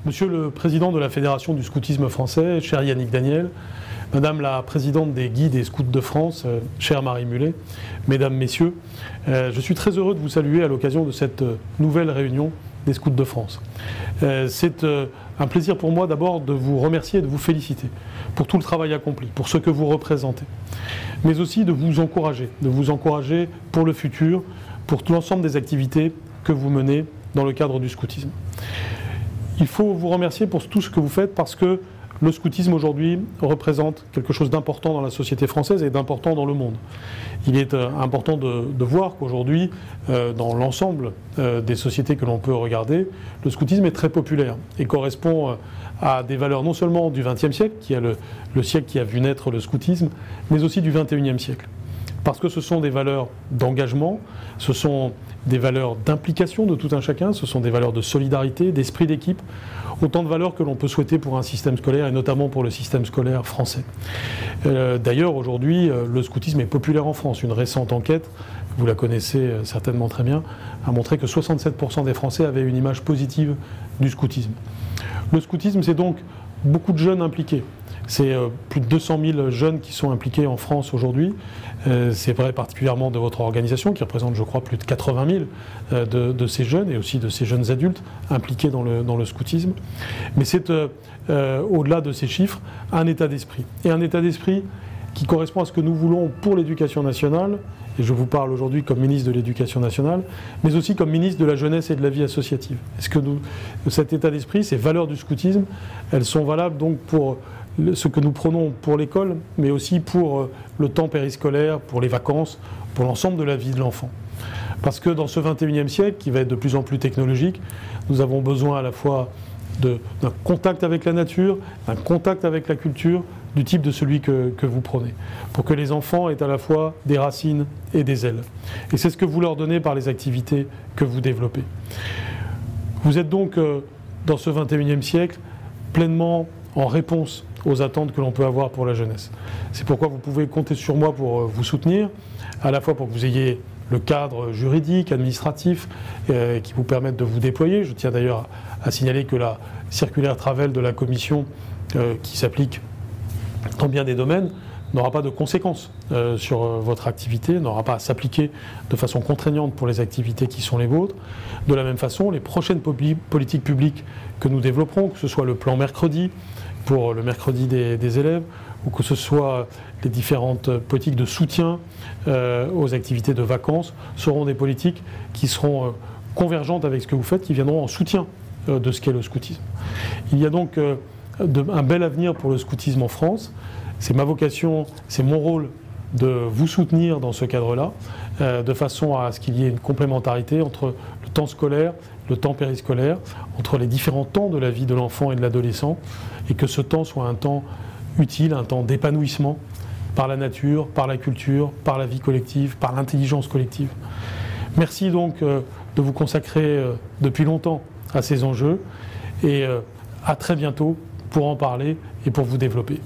Monsieur le Président de la Fédération du Scoutisme français, cher Yannick Daniel, Madame la Présidente des Guides et Scouts de France, chère Marie Mullet, Mesdames, Messieurs, je suis très heureux de vous saluer à l'occasion de cette nouvelle réunion des Scouts de France. C'est un plaisir pour moi d'abord de vous remercier et de vous féliciter pour tout le travail accompli, pour ce que vous représentez, mais aussi de vous encourager pour le futur, pour tout l'ensemble des activités que vous menez dans le cadre du scoutisme. Il faut vous remercier pour tout ce que vous faites parce que le scoutisme aujourd'hui représente quelque chose d'important dans la société française et d'important dans le monde. Il est important de voir qu'aujourd'hui, dans l'ensemble des sociétés que l'on peut regarder, le scoutisme est très populaire et correspond à des valeurs non seulement du XXe siècle, qui est le siècle qui a vu naître le scoutisme, mais aussi du XXIe siècle. Parce que ce sont des valeurs d'engagement, ce sont des valeurs d'implication de tout un chacun, ce sont des valeurs de solidarité, d'esprit d'équipe, autant de valeurs que l'on peut souhaiter pour un système scolaire et notamment pour le système scolaire français. D'ailleurs, aujourd'hui, le scoutisme est populaire en France. Une récente enquête, vous la connaissez certainement très bien, a montré que 67% des Français avaient une image positive du scoutisme. Le scoutisme, c'est donc beaucoup de jeunes impliqués. C'est plus de 200 000 jeunes qui sont impliqués en France aujourd'hui. C'est vrai particulièrement de votre organisation qui représente, je crois, plus de 80 000 de ces jeunes et aussi de ces jeunes adultes impliqués dans le scoutisme. Mais c'est, au-delà de ces chiffres, un état d'esprit. Et un état d'esprit qui correspond à ce que nous voulons pour l'éducation nationale, et je vous parle aujourd'hui comme ministre de l'Éducation nationale, mais aussi comme ministre de la Jeunesse et de la vie associative. Est-ce que cet état d'esprit, ces valeurs du scoutisme, elles sont valables donc pour ce que nous prenons pour l'école, mais aussi pour le temps périscolaire, pour les vacances, pour l'ensemble de la vie de l'enfant. Parce que dans ce XXIe siècle, qui va être de plus en plus technologique, nous avons besoin à la fois d'un contact avec la nature, d'un contact avec la culture, du type de celui que vous prenez, pour que les enfants aient à la fois des racines et des ailes. Et c'est ce que vous leur donnez par les activités que vous développez. Vous êtes donc, dans ce XXIe siècle, pleinement en réponse aux attentes que l'on peut avoir pour la jeunesse. C'est pourquoi vous pouvez compter sur moi pour vous soutenir, à la fois pour que vous ayez le cadre juridique, administratif, qui vous permette de vous déployer. Je tiens d'ailleurs à signaler que la circulaire Travel de la Commission, qui s'applique dans bien des domaines, n'aura pas de conséquences sur votre activité, n'aura pas à s'appliquer de façon contraignante pour les activités qui sont les vôtres. De la même façon, les prochaines politiques publiques que nous développerons, que ce soit le plan mercredi, pour le mercredi des élèves, ou que ce soit les différentes politiques de soutien aux activités de vacances, seront des politiques qui seront convergentes avec ce que vous faites, qui viendront en soutien de ce qu'est le scoutisme. Il y a donc un bel avenir pour le scoutisme en France. C'est ma vocation, c'est mon rôle de vous soutenir dans ce cadre-là, de façon à ce qu'il y ait une complémentarité entre le temps scolaire, le temps périscolaire, entre les différents temps de la vie de l'enfant et de l'adolescent, et que ce temps soit un temps utile, un temps d'épanouissement par la nature, par la culture, par la vie collective, par l'intelligence collective. Merci donc de vous consacrer depuis longtemps à ces enjeux, et à très bientôt pour en parler et pour vous développer.